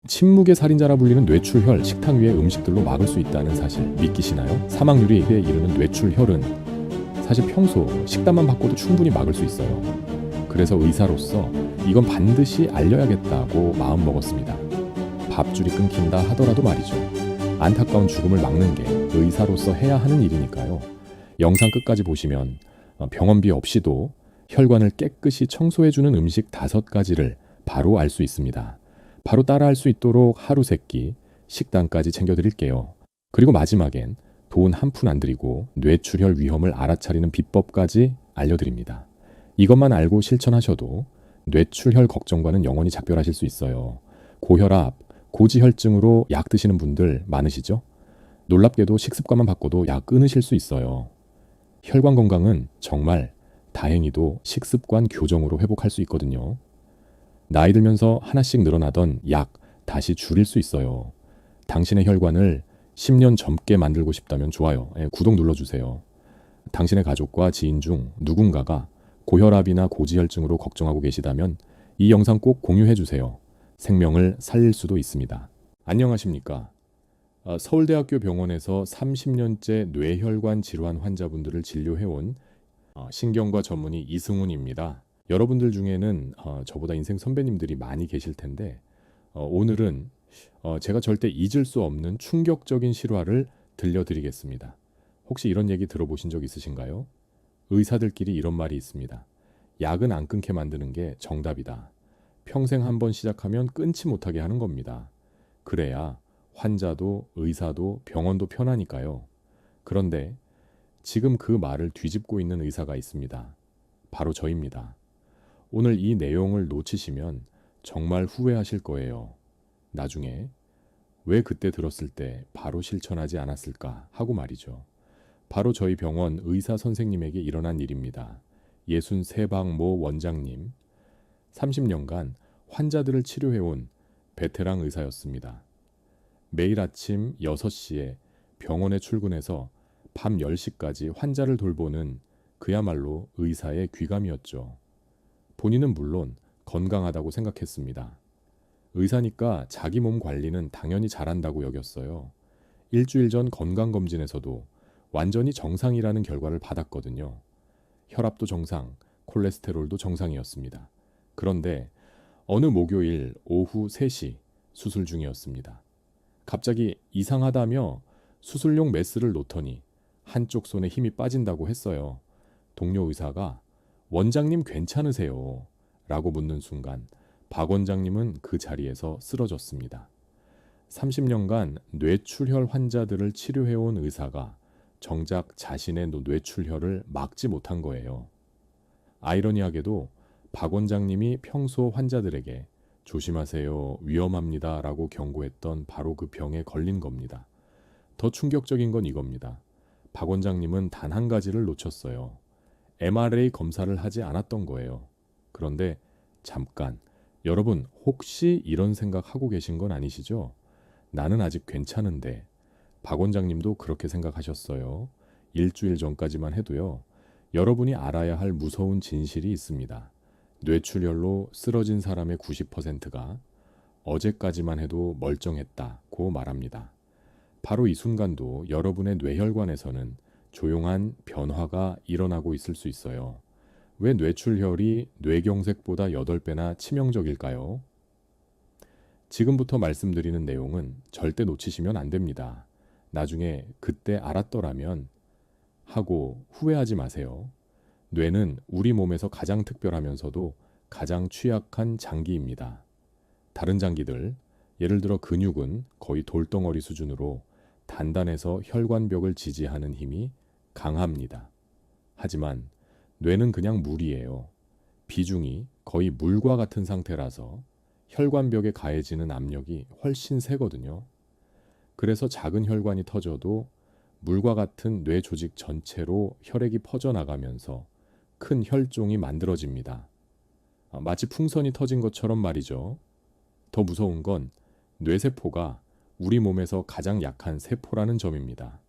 침묵의 살인자라 불리는 뇌출혈, 식탁 위의 음식들로 막을 수 있다는 사실 믿기시나요? 사망률이 1에 이르는 뇌출혈은 사실 평소 식단만 바꿔도 충분히 막을 수 있어요. 그래서 의사로서 이건 반드시 알려야겠다고 마음먹었습니다. 밥줄이 끊긴다 하더라도 말이죠. 안타까운 죽음을 막는 게 의사로서 해야 하는 일이니까요. 영상 끝까지 보시면 병원비 없이도 혈관을 깨끗이 청소해주는 음식 5가지를 바로 알 수 있습니다. 바로 따라할 수 있도록 하루 3끼 식단까지 챙겨드릴게요. 그리고 마지막엔 돈 한 푼 안 들이고 뇌출혈 위험을 알아차리는 비법까지 알려드립니다. 이것만 알고 실천하셔도 뇌출혈 걱정과는 영원히 작별하실 수 있어요. 고혈압, 고지혈증으로 약 드시는 분들 많으시죠? 놀랍게도 식습관만 바꿔도 약 끊으실 수 있어요. 혈관 건강은 정말 다행히도 식습관 교정으로 회복할 수 있거든요. 나이 들면서 하나씩 늘어나던 약 다시 줄일 수 있어요. 당신의 혈관을 10년 젊게 만들고 싶다면 좋아요. 구독 눌러주세요. 당신의 가족과 지인 중 누군가가 고혈압이나 고지혈증으로 걱정하고 계시다면 이 영상 꼭 공유해주세요. 생명을 살릴 수도 있습니다. 안녕하십니까. 서울대학교 병원에서 30년째 뇌혈관 질환 환자분들을 진료해온 신경과 전문의 이승훈입니다. 여러분들 중에는 저보다 인생 선배님들이 많이 계실 텐데 오늘은 제가 절대 잊을 수 없는 충격적인 실화를 들려드리겠습니다. 혹시 이런 얘기 들어보신 적 있으신가요? 의사들끼리 이런 말이 있습니다. 약은 안 끊게 만드는 게 정답이다. 평생 한번 시작하면 끊지 못하게 하는 겁니다. 그래야 환자도 의사도 병원도 편하니까요. 그런데 지금 그 말을 뒤집고 있는 의사가 있습니다. 바로 저입니다. 오늘 이 내용을 놓치시면 정말 후회하실 거예요. 나중에 왜 그때 들었을 때 바로 실천하지 않았을까 하고 말이죠. 바로 저희 병원 의사 선생님에게 일어난 일입니다. 63방 모 원장님, 30년간 환자들을 치료해온 베테랑 의사였습니다. 매일 아침 6시에 병원에 출근해서 밤 10시까지 환자를 돌보는 그야말로 의사의 귀감이었죠. 본인은 물론 건강하다고 생각했습니다. 의사니까 자기 몸 관리는 당연히 잘한다고 여겼어요. 일주일 전 건강검진에서도 완전히 정상이라는 결과를 받았거든요. 혈압도 정상, 콜레스테롤도 정상이었습니다. 그런데 어느 목요일 오후 3시 수술 중이었습니다. 갑자기 이상하다며 수술용 메스를 놓더니 한쪽 손에 힘이 빠진다고 했어요. 동료 의사가 원장님 괜찮으세요? 라고 묻는 순간 박 원장님은 그 자리에서 쓰러졌습니다. 30년간 뇌출혈 환자들을 치료해온 의사가 정작 자신의 뇌출혈을 막지 못한 거예요. 아이러니하게도 박 원장님이 평소 환자들에게 조심하세요, 위험합니다 라고 경고했던 바로 그 병에 걸린 겁니다. 더 충격적인 건 이겁니다. 박 원장님은 단 한 가지를 놓쳤어요. MRA 검사를 하지 않았던 거예요. 그런데 잠깐, 여러분 혹시 이런 생각하고 계신 건 아니시죠? 나는 아직 괜찮은데. 박 원장님도 그렇게 생각하셨어요. 일주일 전까지만 해도요. 여러분이 알아야 할 무서운 진실이 있습니다. 뇌출혈로 쓰러진 사람의 90%가 어제까지만 해도 멀쩡했다고 말합니다. 바로 이 순간도 여러분의 뇌혈관에서는 조용한 변화가 일어나고 있을 수 있어요. 왜 뇌출혈이 뇌경색보다 8배나 치명적일까요? 지금부터 말씀드리는 내용은 절대 놓치시면 안 됩니다. 나중에 그때 알았더라면 하고 후회하지 마세요. 뇌는 우리 몸에서 가장 특별하면서도 가장 취약한 장기입니다. 다른 장기들, 예를 들어 근육은 거의 돌덩어리 수준으로 단단해서 혈관벽을 지지하는 힘이 강합니다. 하지만 뇌는 그냥 물이에요. 비중이 거의 물과 같은 상태라서 혈관벽에 가해지는 압력이 훨씬 세거든요. 그래서 작은 혈관이 터져도 물과 같은 뇌 조직 전체로 혈액이 퍼져나가면서 큰 혈종이 만들어집니다. 마치 풍선이 터진 것처럼 말이죠. 더 무서운 건 뇌세포가 우리 몸에서 가장 약한 세포라는 점입니다.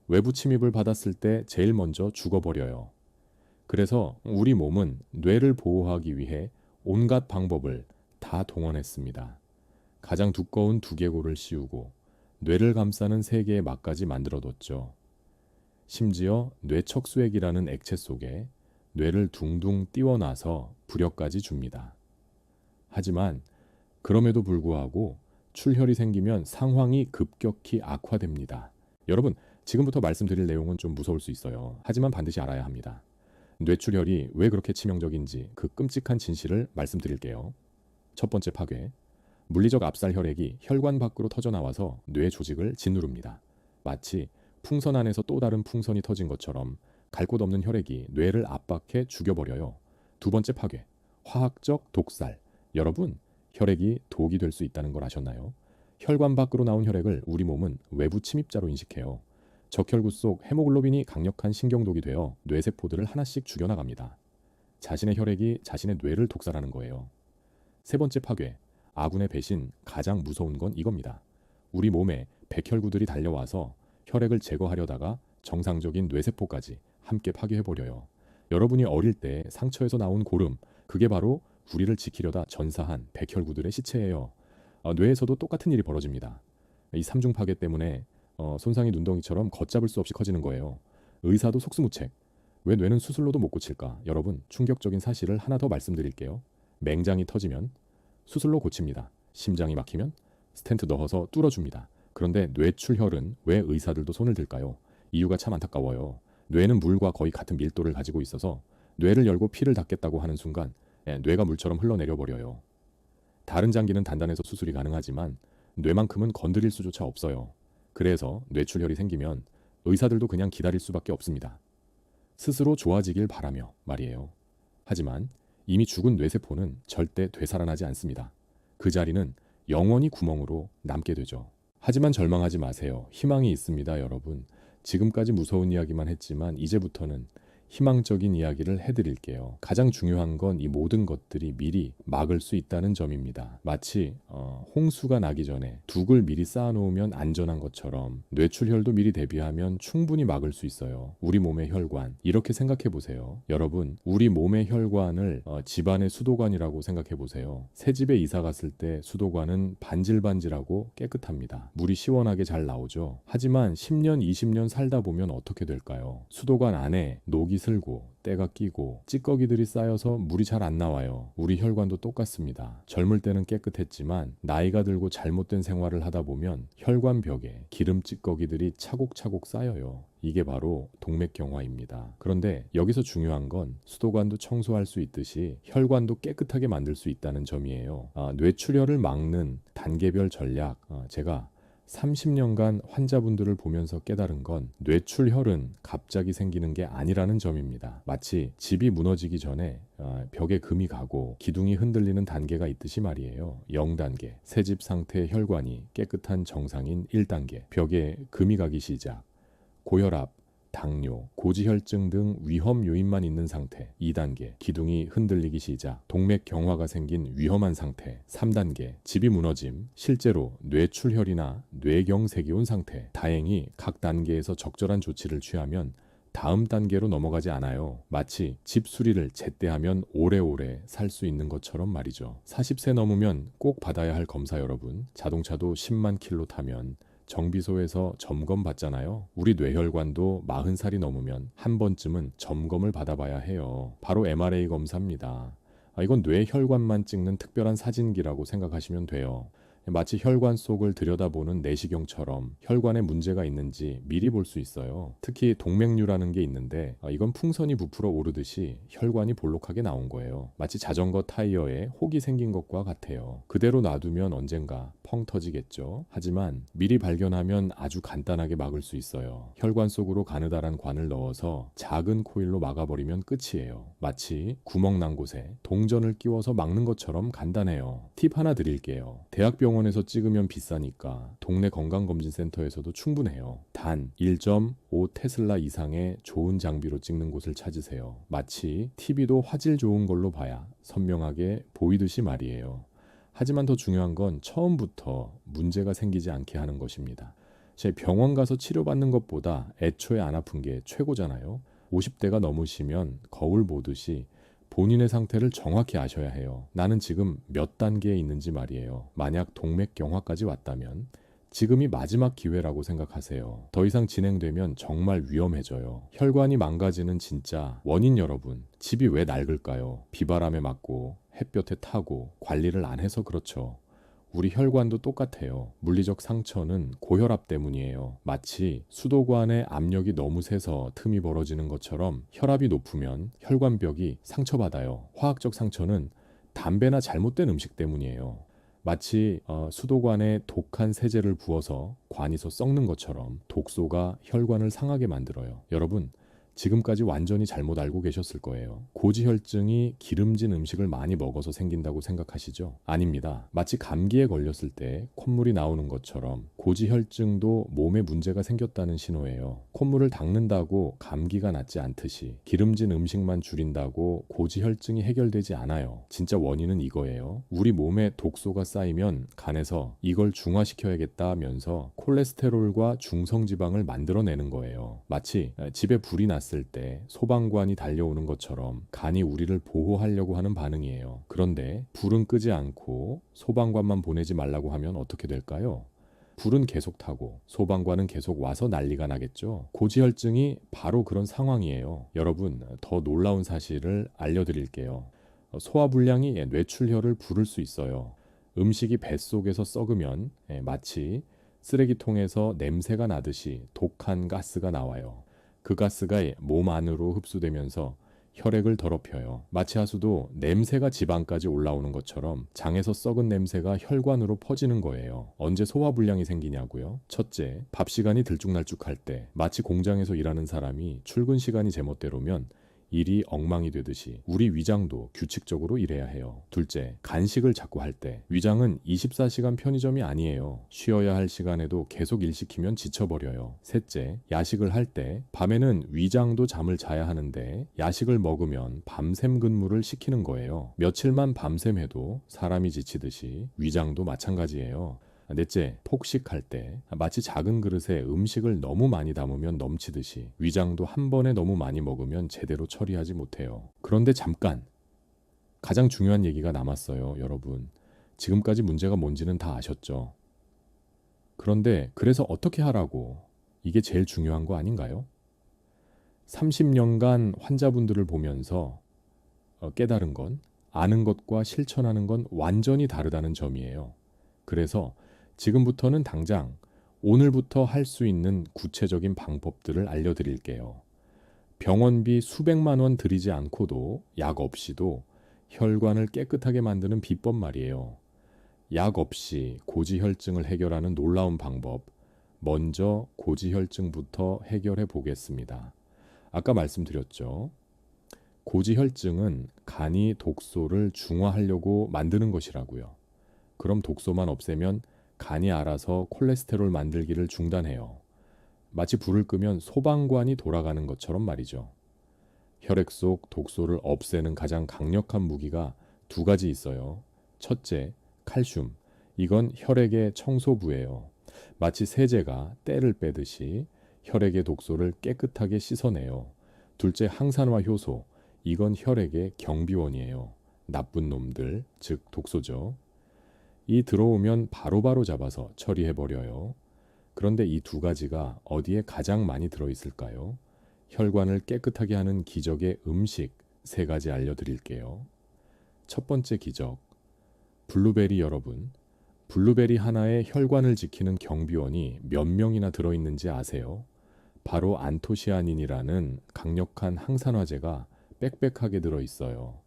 외부 침입을 받았을 때 제일 먼저 죽어버려요. 그래서 우리 몸은 뇌를 보호하기 위해 온갖 방법을 다 동원했습니다. 가장 두꺼운 두개골을 씌우고 뇌를 감싸는 3개의 막까지 만들어뒀죠. 심지어 뇌척수액이라는 액체 속에 뇌를 둥둥 띄워놔서 부력까지 줍니다. 하지만 그럼에도 불구하고 출혈이 생기면 상황이 급격히 악화됩니다. 여러분, 지금부터 말씀드릴 내용은 좀 무서울 수 있어요. 하지만 반드시 알아야 합니다. 뇌출혈이 왜 그렇게 치명적인지 그 끔찍한 진실을 말씀드릴게요. 첫 번째 파괴. 물리적 압살 혈액이 혈관 밖으로 터져나와서 뇌 조직을 짓누릅니다. 마치 풍선 안에서 또 다른 풍선이 터진 것처럼 갈 곳 없는 혈액이 뇌를 압박해 죽여버려요. 두 번째 파괴. 화학적 독살. 여러분, 혈액이 독이 될 수 있다는 걸 아셨나요? 혈관 밖으로 나온 혈액을 우리 몸은 외부 침입자로 인식해요. 적혈구 속 헤모글로빈이 강력한 신경독이 되어 뇌세포들을 하나씩 죽여나갑니다. 자신의 혈액이 자신의 뇌를 독살하는 거예요. 세 번째 파괴. 아군의 배신, 가장 무서운 건 이겁니다. 우리 몸에 백혈구들이 달려와서 혈액을 제거하려다가 정상적인 뇌세포까지 함께 파괴해버려요. 여러분이 어릴 때 상처에서 나온 고름, 그게 바로 우리를 지키려다 전사한 백혈구들의 시체예요. 뇌에서도 똑같은 일이 벌어집니다. 이 삼중 파괴 때문에 손상이 눈덩이처럼 걷잡을 수 없이 커지는 거예요. 의사도 속수무책. 왜 뇌는 수술로도 못 고칠까? 여러분, 충격적인 사실을 하나 더 말씀드릴게요. 맹장이 터지면 수술로 고칩니다. 심장이 막히면 스텐트 넣어서 뚫어줍니다. 그런데 뇌출혈은 왜 의사들도 손을 들까요? 이유가 참 안타까워요. 뇌는 물과 거의 같은 밀도를 가지고 있어서 뇌를 열고 피를 닦겠다고 하는 순간 뇌가 물처럼 흘러내려 버려요. 다른 장기는 단단해서 수술이 가능하지만 뇌만큼은 건드릴 수조차 없어요. 그래서 뇌출혈이 생기면 의사들도 그냥 기다릴 수밖에 없습니다. 스스로 좋아지길 바라며 말이에요. 하지만 이미 죽은 뇌세포는 절대 되살아나지 않습니다. 그 자리는 영원히 구멍으로 남게 되죠. 하지만 절망하지 마세요. 희망이 있습니다, 여러분. 지금까지 무서운 이야기만 했지만 이제부터는 희망적인 이야기를 해드릴게요. 가장 중요한 건 이 모든 것들이 미리 막을 수 있다는 점입니다. 마치 홍수가 나기 전에 둑을 미리 쌓아놓으면 안전한 것처럼 뇌출혈도 미리 대비하면 충분히 막을 수 있어요. 우리 몸의 혈관, 이렇게 생각해 보세요. 여러분, 우리 몸의 혈관을 집안의 수도관이라고 생각해 보세요. 새 집에 이사 갔을 때 수도관은 반질반질하고 깨끗합니다. 물이 시원하게 잘 나오죠. 하지만 10년, 20년 살다 보면 어떻게 될까요? 수도관 안에 녹이 슬고 때가 끼고 찌꺼기들이 쌓여서 물이 잘 안 나와요. 우리 혈관도 똑같습니다. 젊을 때는 깨끗했지만 나이가 들고 잘못된 생활을 하다 보면 혈관 벽에 기름 찌꺼기들이 차곡차곡 쌓여요. 이게 바로 동맥경화입니다. 그런데 여기서 중요한 건 수도관도 청소할 수 있듯이 혈관도 깨끗하게 만들 수 있다는 점이에요. 뇌출혈을 막는 단계별 전략, 제가 30년간 환자분들을 보면서 깨달은 건 뇌출혈은 갑자기 생기는 게 아니라는 점입니다. 마치 집이 무너지기 전에 벽에 금이 가고 기둥이 흔들리는 단계가 있듯이 말이에요. 0단계, 새집 상태의 혈관이 깨끗한 정상인 1단계, 벽에 금이 가기 시작, 고혈압, 당뇨, 고지혈증 등 위험 요인만 있는 상태. 2단계, 기둥이 흔들리기 시작, 동맥경화가 생긴 위험한 상태. 3단계, 집이 무너짐, 실제로 뇌출혈이나 뇌경색이 온 상태. 다행히 각 단계에서 적절한 조치를 취하면 다음 단계로 넘어가지 않아요. 마치 집 수리를 제때 하면 오래오래 살 수 있는 것처럼 말이죠. 40세 넘으면 꼭 받아야 할 검사 여러분. 자동차도 10만 킬로 타면 정비소에서 점검 받잖아요. 우리 뇌혈관도 40살이 넘으면 한 번쯤은 점검을 받아봐야 해요. 바로 MRI 검사입니다. 이건 뇌혈관만 찍는 특별한 사진기라고 생각하시면 돼요. 마치 혈관 속을 들여다보는 내시경처럼 혈관에 문제가 있는지 미리 볼 수 있어요. 특히 동맥류라는 게 있는데 이건 풍선이 부풀어 오르듯이 혈관이 볼록하게 나온 거예요. 마치 자전거 타이어에 혹이 생긴 것과 같아요. 그대로 놔두면 언젠가 펑 터지겠죠. 하지만 미리 발견하면 아주 간단하게 막을 수 있어요. 혈관 속으로 가느다란 관을 넣어서 작은 코일로 막아버리면 끝이에요. 마치 구멍 난 곳에 동전을 끼워서 막는 것처럼 간단해요. 팁 하나 드릴게요. 대학병원에서 찍으면 비싸니까 동네 건강검진센터에서도 충분해요. 단 1.5 테슬라 이상의 좋은 장비로 찍는 곳을 찾으세요. 마치 TV도 화질 좋은 걸로 봐야 선명하게 보이듯이 말이에요. 하지만 더 중요한 건 처음부터 문제가 생기지 않게 하는 것입니다. 제 병원 가서 치료받는 것보다 애초에 안 아픈 게 최고잖아요. 50대가 넘으시면 거울 보듯이 본인의 상태를 정확히 아셔야 해요. 나는 지금 몇 단계에 있는지 말이에요. 만약 동맥경화까지 왔다면 지금이 마지막 기회라고 생각하세요. 더 이상 진행되면 정말 위험해져요. 혈관이 망가지는 진짜 원인 여러분, 집이 왜 낡을까요? 비바람에 맞고 햇볕에 타고 관리를 안 해서 그렇죠. 우리 혈관도 똑같아요. 물리적 상처는 고혈압 때문이에요. 마치 수도관의 압력이 너무 세서 틈이 벌어지는 것처럼 혈압이 높으면 혈관벽이 상처받아요. 화학적 상처는 담배나 잘못된 음식 때문이에요. 마치 수도관에 독한 세제를 부어서 관이서 썩는 것처럼 독소가 혈관을 상하게 만들어요. 여러분, 지금까지 완전히 잘못 알고 계셨을 거예요. 고지혈증이 기름진 음식을 많이 먹어서 생긴다고 생각하시죠? 아닙니다. 마치 감기에 걸렸을 때 콧물이 나오는 것처럼 고지혈증도 몸에 문제가 생겼다는 신호예요. 콧물을 닦는다고 감기가 낫지 않듯이 기름진 음식만 줄인다고 고지혈증이 해결되지 않아요. 진짜 원인은 이거예요. 우리 몸에 독소가 쌓이면 간에서 이걸 중화시켜야겠다 하면서 콜레스테롤과 중성지방을 만들어내는 거예요. 마치 집에 불이 났을 때 소방관이 달려오는 것처럼 간이 우리를 보호하려고 하는 반응이에요. 그런데 불은 끄지 않고 소방관만 보내지 말라고 하면 어떻게 될까요? 불은 계속 타고 소방관은 계속 와서 난리가 나겠죠. 고지혈증이 바로 그런 상황이에요. 여러분, 더 놀라운 사실을 알려드릴게요. 소화불량이 뇌출혈을 부를 수 있어요. 음식이 뱃속에서 썩으면 마치 쓰레기통에서 냄새가 나듯이 독한 가스가 나와요. 그 가스가 몸 안으로 흡수되면서 혈액을 더럽혀요. 마치 하수도 냄새가 지방까지 올라오는 것처럼 장에서 썩은 냄새가 혈관으로 퍼지는 거예요. 언제 소화불량이 생기냐고요? 첫째, 밥 시간이 들쭉날쭉할 때, 마치 공장에서 일하는 사람이 출근 시간이 제멋대로면 일이 엉망이 되듯이 우리 위장도 규칙적으로 일해야 해요. 둘째, 간식을 자꾸 할 때, 위장은 24시간 편의점이 아니에요. 쉬어야 할 시간에도 계속 일 시키면 지쳐버려요. 셋째, 야식을 할 때, 밤에는 위장도 잠을 자야 하는데 야식을 먹으면 밤샘 근무를 시키는 거예요. 며칠만 밤샘 해도 사람이 지치듯이 위장도 마찬가지예요. 넷째, 폭식할 때 마치 작은 그릇에 음식을 너무 많이 담으면 넘치듯이 위장도 한 번에 너무 많이 먹으면 제대로 처리하지 못해요. 그런데 잠깐, 가장 중요한 얘기가 남았어요, 여러분. 지금까지 문제가 뭔지는 다 아셨죠? 그런데 그래서 어떻게 하라고? 이게 제일 중요한 거 아닌가요? 30년간 환자분들을 보면서 깨달은 건, 아는 것과 실천하는 건 완전히 다르다는 점이에요. 그래서 지금부터는 당장 오늘부터 할 수 있는 구체적인 방법들을 알려드릴게요. 병원비 수백만 원 들이지 않고도 약 없이도 혈관을 깨끗하게 만드는 비법 말이에요. 약 없이 고지혈증을 해결하는 놀라운 방법, 먼저 고지혈증부터 해결해 보겠습니다. 아까 말씀드렸죠. 고지혈증은 간이 독소를 중화하려고 만드는 것이라고요. 그럼 독소만 없애면 간이 알아서 콜레스테롤 만들기를 중단해요. 마치 불을 끄면 소방관이 돌아가는 것처럼 말이죠. 혈액 속 독소를 없애는 가장 강력한 무기가 두 가지 있어요. 첫째, 칼슘. 이건 혈액의 청소부예요. 마치 세제가 때를 빼듯이 혈액의 독소를 깨끗하게 씻어내요. 둘째, 항산화 효소. 이건 혈액의 경비원이에요. 나쁜 놈들, 즉 독소죠. 이 들어오면 바로바로 잡아서 처리해버려요. 그런데 이 두 가지가 어디에 가장 많이 들어있을까요? 혈관을 깨끗하게 하는 기적의 음식 세 가지 알려드릴게요. 첫 번째 기적, 블루베리 여러분. 블루베리 하나에 혈관을 지키는 경비원이 몇 명이나 들어있는지 아세요? 바로 안토시아닌이라는 강력한 항산화제가 빽빽하게 들어있어요.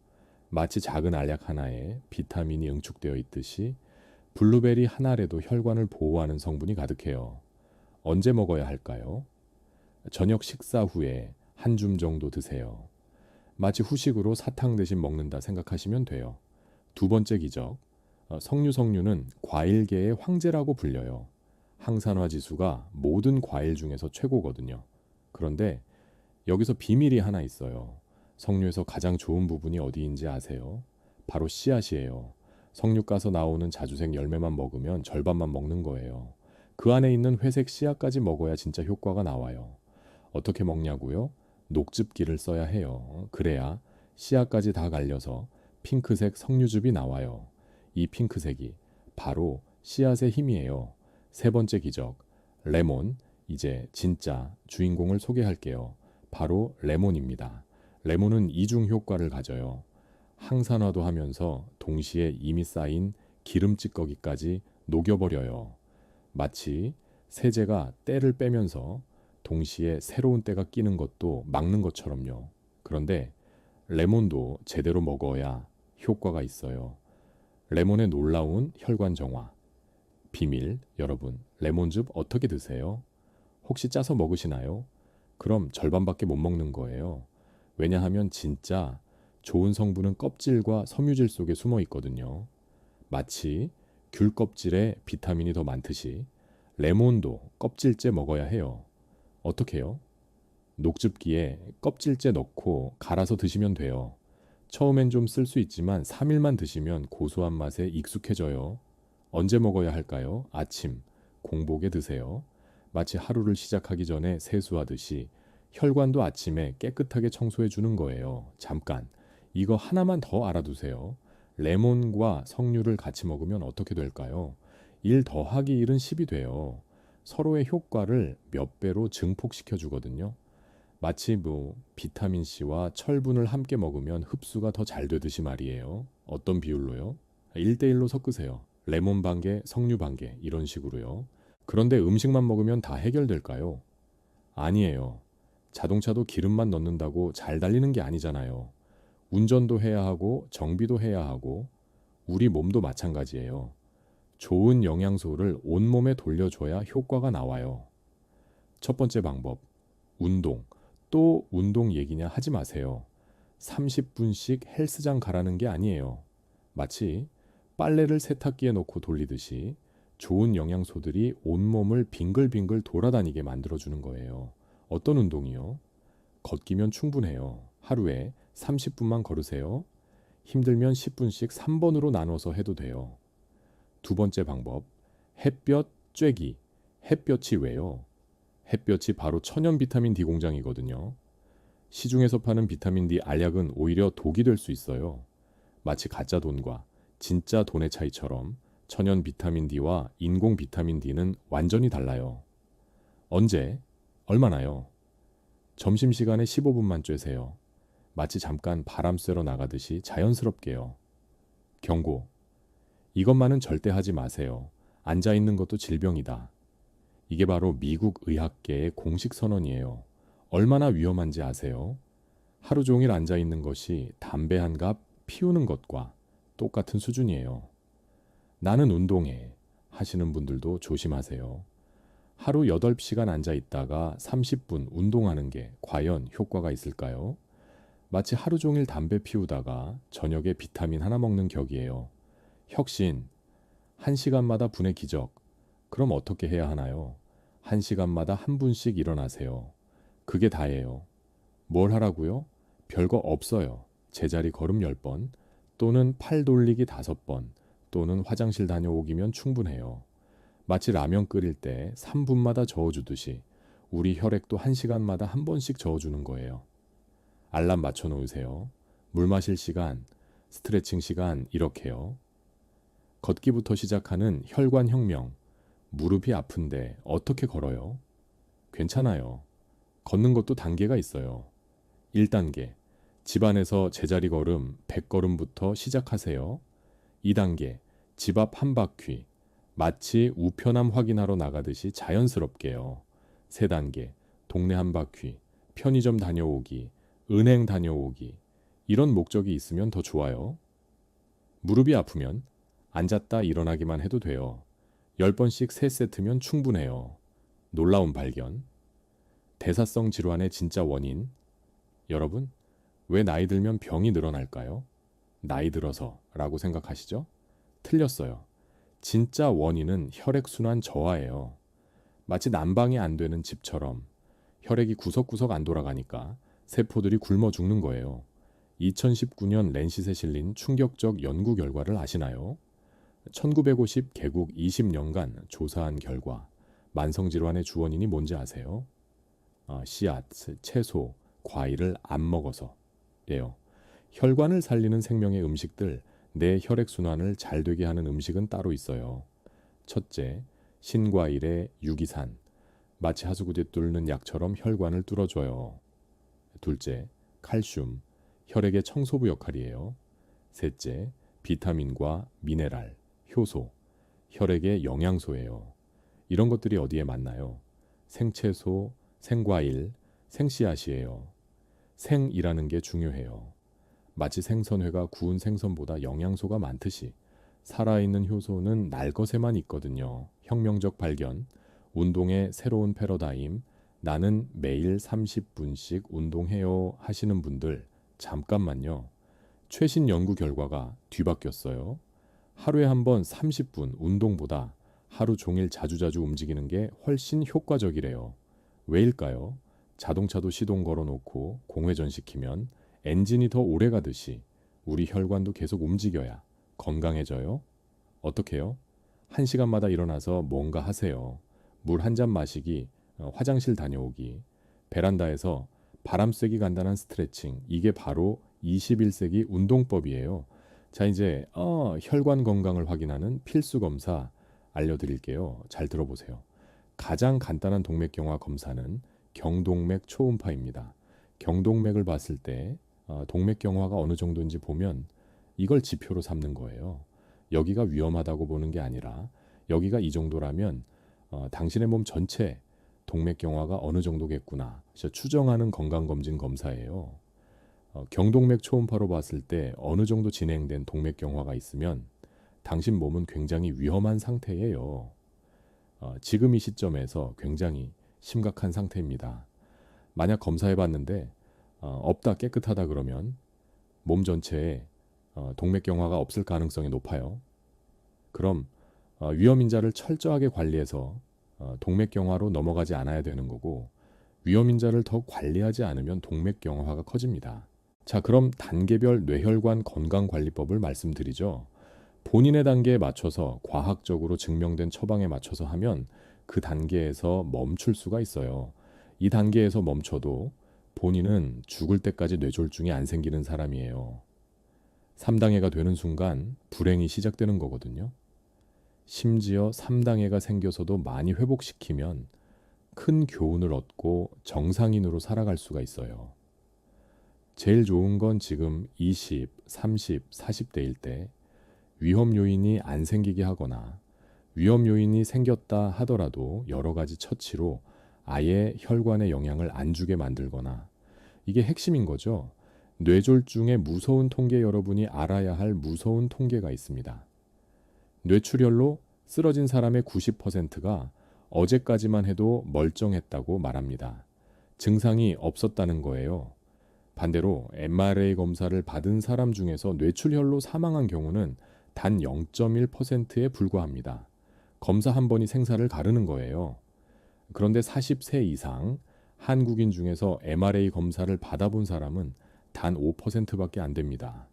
마치 작은 알약 하나에 비타민이 응축되어 있듯이 블루베리 한 알에도 혈관을 보호하는 성분이 가득해요. 언제 먹어야 할까요? 저녁 식사 후에 한 줌 정도 드세요. 마치 후식으로 사탕 대신 먹는다 생각하시면 돼요. 두 번째 기적, 석류는 과일계의 황제라고 불려요. 항산화 지수가 모든 과일 중에서 최고거든요. 그런데 여기서 비밀이 하나 있어요. 석류에서 가장 좋은 부분이 어디인지 아세요? 바로 씨앗이에요. 석류 까서 나오는 자주색 열매만 먹으면 절반만 먹는 거예요. 그 안에 있는 회색 씨앗까지 먹어야 진짜 효과가 나와요. 어떻게 먹냐고요? 녹즙기를 써야 해요. 그래야 씨앗까지 다 갈려서 핑크색 석류즙이 나와요. 이 핑크색이 바로 씨앗의 힘이에요. 세 번째 기적, 레몬. 이제 진짜 주인공을 소개할게요. 바로 레몬입니다. 레몬은 이중 효과를 가져요. 항산화도 하면서 동시에 이미 쌓인 기름 찌꺼기까지 녹여버려요. 마치 세제가 때를 빼면서 동시에 새로운 때가 끼는 것도 막는 것처럼요. 그런데 레몬도 제대로 먹어야 효과가 있어요. 레몬의 놀라운 혈관 정화. 비밀, 여러분, 레몬즙 어떻게 드세요? 혹시 짜서 먹으시나요? 그럼 절반밖에 못 먹는 거예요. 왜냐하면 진짜 좋은 성분은 껍질과 섬유질 속에 숨어 있거든요. 마치 귤 껍질에 비타민이 더 많듯이 레몬도 껍질째 먹어야 해요. 어떻게 해요? 녹즙기에 껍질째 넣고 갈아서 드시면 돼요. 처음엔 좀 쓸 수 있지만 3일만 드시면 고소한 맛에 익숙해져요. 언제 먹어야 할까요? 아침, 공복에 드세요. 마치 하루를 시작하기 전에 세수하듯이 혈관도 아침에 깨끗하게 청소해 주는 거예요. 잠깐, 이거 하나만 더 알아두세요. 레몬과 석류를 같이 먹으면 어떻게 될까요? 1 더하기 1은 10이 돼요. 서로의 효과를 몇 배로 증폭시켜 주거든요. 마치 비타민C와 철분을 함께 먹으면 흡수가 더 잘 되듯이 말이에요. 어떤 비율로요? 1대1로 섞으세요. 레몬 반개, 석류 반개 이런 식으로요. 그런데 음식만 먹으면 다 해결될까요? 아니에요. 자동차도 기름만 넣는다고 잘 달리는 게 아니잖아요. 운전도 해야 하고 정비도 해야 하고 우리 몸도 마찬가지예요. 좋은 영양소를 온몸에 돌려줘야 효과가 나와요. 첫 번째 방법, 운동. 또 운동 얘기냐 하지 마세요. 30분씩 헬스장 가라는 게 아니에요. 마치 빨래를 세탁기에 넣고 돌리듯이 좋은 영양소들이 온몸을 빙글빙글 돌아다니게 만들어주는 거예요. 어떤 운동이요? 걷기면 충분해요. 하루에 30분만 걸으세요. 힘들면 10분씩 3번으로 나눠서 해도 돼요. 두 번째 방법, 햇볕 쬐기. 햇볕이 왜요? 햇볕이 바로 천연 비타민 D 공장이거든요. 시중에서 파는 비타민 D 알약은 오히려 독이 될 수 있어요. 마치 가짜 돈과 진짜 돈의 차이처럼 천연 비타민 D와 인공 비타민 D는 완전히 달라요. 언제? 얼마나요? 점심시간에 15분만 쬐세요. 마치 잠깐 바람 쐬러 나가듯이 자연스럽게요. 경고. 이것만은 절대 하지 마세요. 앉아있는 것도 질병이다. 이게 바로 미국 의학계의 공식 선언이에요. 얼마나 위험한지 아세요? 하루 종일 앉아있는 것이 담배 한 갑 피우는 것과 똑같은 수준이에요. 나는 운동해 하시는 분들도 조심하세요. 하루 8시간 앉아있다가 30분 운동하는 게 과연 효과가 있을까요? 마치 하루 종일 담배 피우다가 저녁에 비타민 하나 먹는 격이에요. 혁신, 1시간마다 분의 기적. 그럼 어떻게 해야 하나요? 1시간마다 한 분씩 일어나세요. 그게 다예요. 뭘 하라고요? 별거 없어요. 제자리 걸음 10번, 또는 팔 돌리기 5번, 또는 화장실 다녀오기면 충분해요. 마치 라면 끓일 때 3분마다 저어주듯이 우리 혈액도 1시간마다 한 번씩 저어주는 거예요. 알람 맞춰 놓으세요. 물 마실 시간, 스트레칭 시간 이렇게요. 걷기부터 시작하는 혈관 혁명. 무릎이 아픈데 어떻게 걸어요? 괜찮아요. 걷는 것도 단계가 있어요. 1단계, 집안에서 제자리 걸음 100걸음부터 시작하세요. 2단계, 집 앞 한 바퀴, 마치 우편함 확인하러 나가듯이 자연스럽게요. 3단계, 동네 한 바퀴, 편의점 다녀오기, 은행 다녀오기. 이런 목적이 있으면 더 좋아요. 무릎이 아프면 앉았다 일어나기만 해도 돼요. 10번씩 3세트면 충분해요. 놀라운 발견. 대사성 질환의 진짜 원인. 여러분, 왜 나이 들면 병이 늘어날까요? 나이 들어서 라고 생각하시죠? 틀렸어요. 진짜 원인은 혈액순환 저하예요. 마치 난방이 안 되는 집처럼 혈액이 구석구석 안 돌아가니까 세포들이 굶어 죽는 거예요. 2019년 랜시스에 실린 충격적 연구 결과를 아시나요? 1950 개국 20년간 조사한 결과 만성질환의 주원인이 뭔지 아세요? 씨앗, 채소, 과일을 안 먹어서예요. 혈관을 살리는 생명의 음식들, 내 혈액순환을 잘 되게 하는 음식은 따로 있어요. 첫째, 신과일의 유기산. 마치 하수구에 뚫는 약처럼 혈관을 뚫어줘요. 둘째, 칼슘. 혈액의 청소부 역할이에요. 셋째, 비타민과 미네랄, 효소. 혈액의 영양소예요. 이런 것들이 어디에 많나요? 생채소, 생과일, 생씨앗이에요. 생이라는 게 중요해요. 마치 생선회가 구운 생선보다 영양소가 많듯이 살아있는 효소는 날 것에만 있거든요. 혁명적 발견, 운동의 새로운 패러다임, 나는 매일 30분씩 운동해요 하시는 분들 잠깐만요. 최신 연구 결과가 뒤바뀌었어요. 하루에 한 번 30분 운동보다 하루 종일 자주자주 움직이는 게 훨씬 효과적이래요. 왜일까요? 자동차도 시동 걸어놓고 공회전 시키면 엔진이 더 오래 가듯이 우리 혈관도 계속 움직여야 건강해져요. 어떻게요? 1시간마다 일어나서 뭔가 하세요. 물 한 잔 마시기, 화장실 다녀오기, 베란다에서 바람 쐬기 간단한 스트레칭, 이게 바로 21세기 운동법이에요. 자, 이제 혈관 건강을 확인하는 필수 검사 알려드릴게요. 잘 들어보세요. 가장 간단한 동맥경화 검사는 경동맥 초음파입니다. 경동맥을 봤을 때 동맥경화가 어느 정도인지 보면 이걸 지표로 삼는 거예요. 여기가 위험하다고 보는 게 아니라 여기가 이 정도라면 당신의 몸 전체 동맥경화가 어느 정도겠구나 추정하는 건강검진 검사예요. 경동맥 초음파로 봤을 때 어느 정도 진행된 동맥경화가 있으면 당신 몸은 굉장히 위험한 상태예요. 지금 이 시점에서 굉장히 심각한 상태입니다. 만약 검사해봤는데 없다 깨끗하다 그러면 몸 전체에 동맥경화가 없을 가능성이 높아요. 그럼 위험인자를 철저하게 관리해서 동맥경화로 넘어가지 않아야 되는 거고 위험인자를 더 관리하지 않으면 동맥경화가 커집니다. 자, 그럼 단계별 뇌혈관 건강관리법을 말씀드리죠. 본인의 단계에 맞춰서 과학적으로 증명된 처방에 맞춰서 하면 그 단계에서 멈출 수가 있어요. 이 단계에서 멈춰도 본인은 죽을 때까지 뇌졸중이 안 생기는 사람이에요. 3단계가 되는 순간 불행이 시작되는 거거든요. 심지어 3단계가 생겨서도 많이 회복시키면 큰 교훈을 얻고 정상인으로 살아갈 수가 있어요. 제일 좋은 건 지금 20, 30, 40대일 때 위험 요인이 안 생기게 하거나 위험 요인이 생겼다 하더라도 여러 가지 처치로 아예 혈관에 영향을 안 주게 만들거나 이게 핵심인 거죠. 뇌졸중의 무서운 통계 여러분이 알아야 할 무서운 통계가 있습니다. 뇌출혈로 쓰러진 사람의 90%가 어제까지만 해도 멀쩡했다고 말합니다. 증상이 없었다는 거예요. 반대로 MRI 검사를 받은 사람 중에서 뇌출혈로 사망한 경우는 단 0.1%에 불과합니다. 검사 한 번이 생사를 가르는 거예요. 그런데 40세 이상 한국인 중에서 MRI 검사를 받아본 사람은 단 5%밖에 안 됩니다.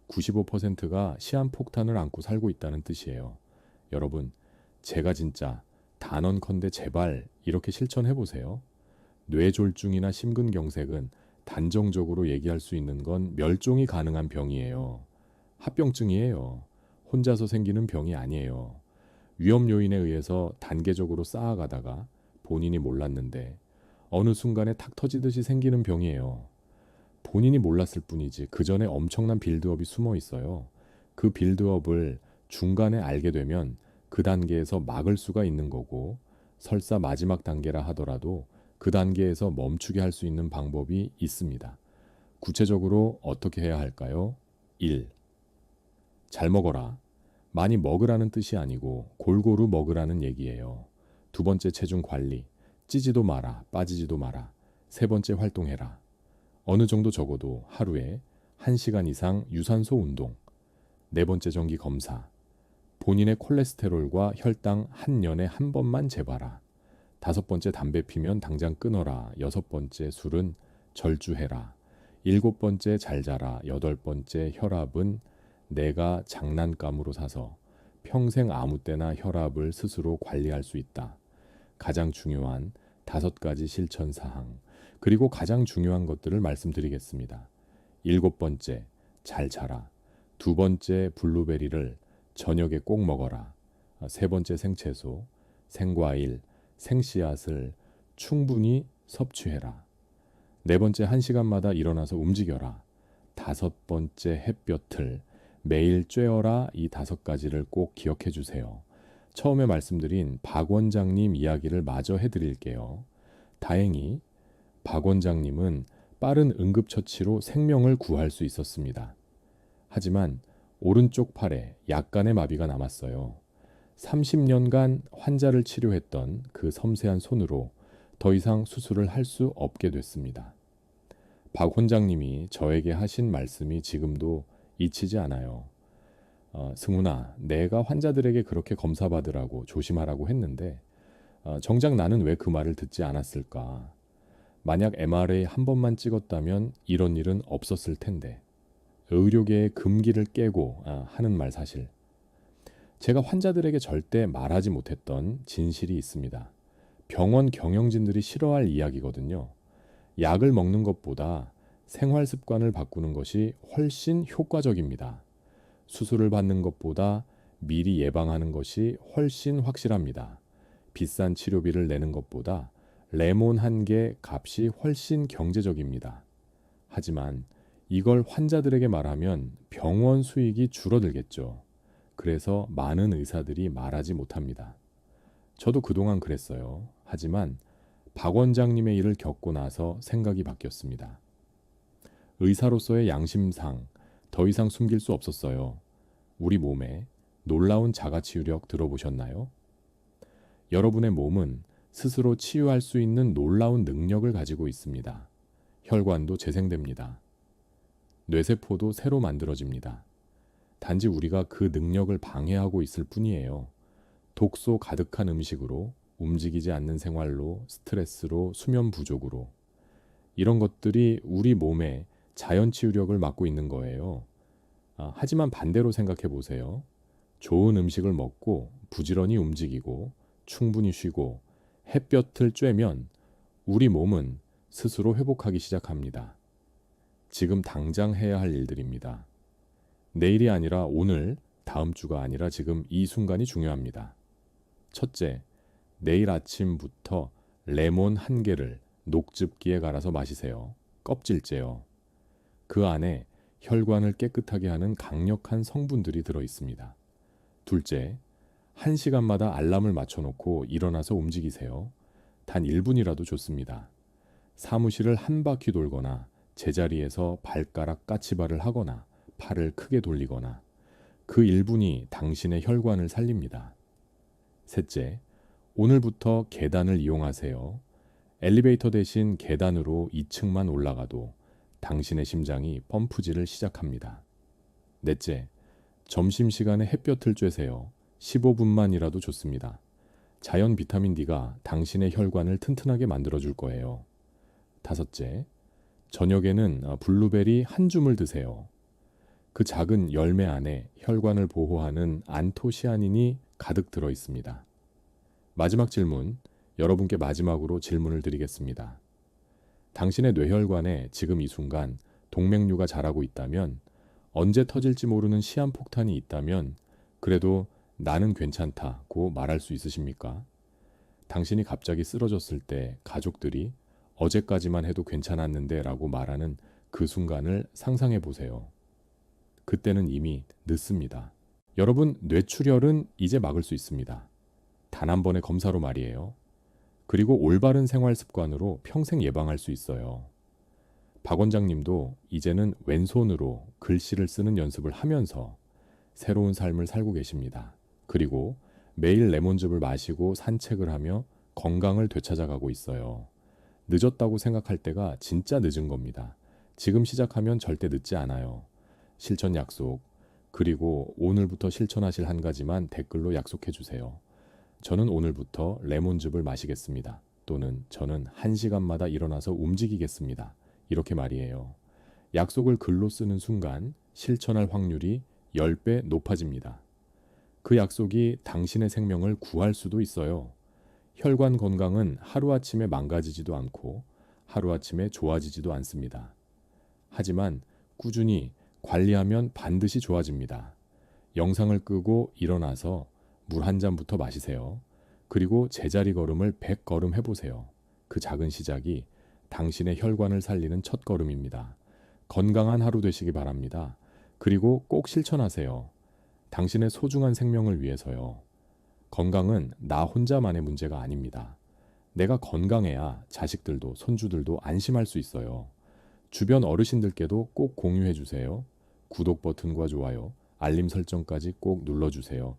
95%가 시한폭탄을 안고 살고 있다는 뜻이에요. 여러분, 제가 진짜 단언컨대 제발 이렇게 실천해 보세요. 뇌졸중이나 심근경색은 단정적으로 얘기할 수 있는 건 멸종이 가능한 병이에요. 합병증이에요. 혼자서 생기는 병이 아니에요. 위험 요인에 의해서 단계적으로 쌓아가다가 본인이 몰랐는데 어느 순간에 탁 터지듯이 생기는 병이에요. 본인이 몰랐을 뿐이지 그 전에 엄청난 빌드업이 숨어 있어요. 그 빌드업을 중간에 알게 되면 그 단계에서 막을 수가 있는 거고 설사 마지막 단계라 하더라도 그 단계에서 멈추게 할 수 있는 방법이 있습니다. 구체적으로 어떻게 해야 할까요? 1. 잘 먹어라. 많이 먹으라는 뜻이 아니고 골고루 먹으라는 얘기예요. 두 번째 체중 관리. 찌지도 마라, 빠지지도 마라. 세 번째 활동해라. 어느 정도 적어도 하루에 1시간 이상 유산소 운동. 네 번째 정기 검사. 본인의 콜레스테롤과 혈당 한 년에 한 번만 재봐라. 다섯 번째 담배 피면 당장 끊어라. 여섯 번째 술은 절주해라. 일곱 번째 잘 자라. 여덟 번째 혈압은 내가 장난감으로 사서 평생 아무 때나 혈압을 스스로 관리할 수 있다. 가장 중요한 5가지 실천 사항. 그리고 가장 중요한 것들을 말씀드리겠습니다. 일곱 번째, 잘 자라. 두 번째 블루베리를 저녁에 꼭 먹어라. 세 번째 생채소, 생과일, 생씨앗을 충분히 섭취해라. 네 번째 1시간마다 일어나서 움직여라. 다섯 번째 햇볕을 매일 쬐어라. 이 5가지를 꼭 기억해 주세요. 처음에 말씀드린 박 원장님 이야기를 마저 해드릴게요. 다행히 박 원장님은 빠른 응급처치로 생명을 구할 수 있었습니다. 하지만 오른쪽 팔에 약간의 마비가 남았어요. 30년간 환자를 치료했던 그 섬세한 손으로 더 이상 수술을 할 수 없게 됐습니다. 박 원장님이 저에게 하신 말씀이 지금도 잊히지 않아요. 승훈아, 내가 환자들에게 그렇게 검사받으라고 조심하라고 했는데 정작 나는 왜 그 말을 듣지 않았을까? 만약 MRI 한 번만 찍었다면 이런 일은 없었을 텐데. 의료계의 금기를 깨고 하는 말 사실. 제가 환자들에게 절대 말하지 못했던 진실이 있습니다. 병원 경영진들이 싫어할 이야기거든요. 약을 먹는 것보다 생활 습관을 바꾸는 것이 훨씬 효과적입니다. 수술을 받는 것보다 미리 예방하는 것이 훨씬 확실합니다. 비싼 치료비를 내는 것보다 레몬 한 개 값이 훨씬 경제적입니다. 하지만 이걸 환자들에게 말하면 병원 수익이 줄어들겠죠. 그래서 많은 의사들이 말하지 못합니다. 저도 그동안 그랬어요. 하지만 박 원장님의 일을 겪고 나서 생각이 바뀌었습니다. 의사로서의 양심상 더 이상 숨길 수 없었어요. 우리 몸에 놀라운 자가치유력 들어보셨나요? 여러분의 몸은 스스로 치유할 수 있는 놀라운 능력을 가지고 있습니다. 혈관도 재생됩니다. 뇌세포도 새로 만들어집니다. 단지 우리가 그 능력을 방해하고 있을 뿐이에요. 독소 가득한 음식으로, 움직이지 않는 생활로, 스트레스로, 수면 부족으로. 이런 것들이 우리 몸의 자연 치유력을 막고 있는 거예요. 하지만 반대로 생각해 보세요. 좋은 음식을 먹고 부지런히 움직이고 충분히 쉬고 햇볕을 쬐면 우리 몸은 스스로 회복하기 시작합니다. 지금 당장 해야 할 일들입니다. 내일이 아니라 오늘, 다음 주가 아니라 지금 이 순간이 중요합니다. 첫째, 내일 아침부터 레몬 1개를 녹즙기에 갈아서 마시세요. 껍질째요. 그 안에 혈관을 깨끗하게 하는 강력한 성분들이 들어 있습니다. 둘째, 1시간마다 알람을 맞춰놓고 일어나서 움직이세요. 단 1분이라도 좋습니다. 사무실을 한 바퀴 돌거나 제자리에서 발가락 까치발을 하거나 팔을 크게 돌리거나 그 1분이 당신의 혈관을 살립니다. 셋째, 오늘부터 계단을 이용하세요. 엘리베이터 대신 계단으로 2층만 올라가도 당신의 심장이 펌프질을 시작합니다. 넷째, 점심시간에 햇볕을 쬐세요. 15분만이라도 좋습니다. 자연 비타민 D가 당신의 혈관을 튼튼하게 만들어줄 거예요. 다섯째, 저녁에는 블루베리 한 줌을 드세요. 그 작은 열매 안에 혈관을 보호하는 안토시아닌이 가득 들어 있습니다. 마지막 질문, 여러분께 마지막으로 질문을 드리겠습니다. 당신의 뇌혈관에 지금 이 순간 동맥류가 자라고 있다면, 언제 터질지 모르는 시한폭탄이 있다면 그래도 나는 괜찮다고 말할 수 있으십니까? 당신이 갑자기 쓰러졌을 때 가족들이 어제까지만 해도 괜찮았는데 라고 말하는 그 순간을 상상해 보세요. 그때는 이미 늦습니다. 여러분, 뇌출혈은 이제 막을 수 있습니다. 단 한 번의 검사로 말이에요. 그리고 올바른 생활 습관으로 평생 예방할 수 있어요. 박 원장님도 이제는 왼손으로 글씨를 쓰는 연습을 하면서 새로운 삶을 살고 계십니다. 그리고 매일 레몬즙을 마시고 산책을 하며 건강을 되찾아가고 있어요. 늦었다고 생각할 때가 진짜 늦은 겁니다. 지금 시작하면 절대 늦지 않아요. 실천 약속, 그리고 오늘부터 실천하실 한 가지만 댓글로 약속해 주세요. 저는 오늘부터 레몬즙을 마시겠습니다. 또는 저는 1시간마다 일어나서 움직이겠습니다. 이렇게 말이에요. 약속을 글로 쓰는 순간 실천할 확률이 10배 높아집니다. 그 약속이 당신의 생명을 구할 수도 있어요. 혈관 건강은 하루아침에 망가지지도 않고 하루아침에 좋아지지도 않습니다. 하지만 꾸준히 관리하면 반드시 좋아집니다. 영상을 끄고 일어나서 물 한 잔부터 마시세요. 그리고 제자리 걸음을 100걸음 해보세요. 그 작은 시작이 당신의 혈관을 살리는 첫 걸음입니다. 건강한 하루 되시기 바랍니다. 그리고 꼭 실천하세요. 당신의 소중한 생명을 위해서요. 건강은 나 혼자만의 문제가 아닙니다. 내가 건강해야 자식들도 손주들도 안심할 수 있어요. 주변 어르신들께도 꼭 공유해 주세요. 구독 버튼과 좋아요, 알림 설정까지 꼭 눌러주세요.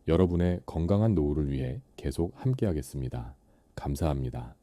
여러분의 건강한 노후를 위해 계속 함께하겠습니다. 감사합니다.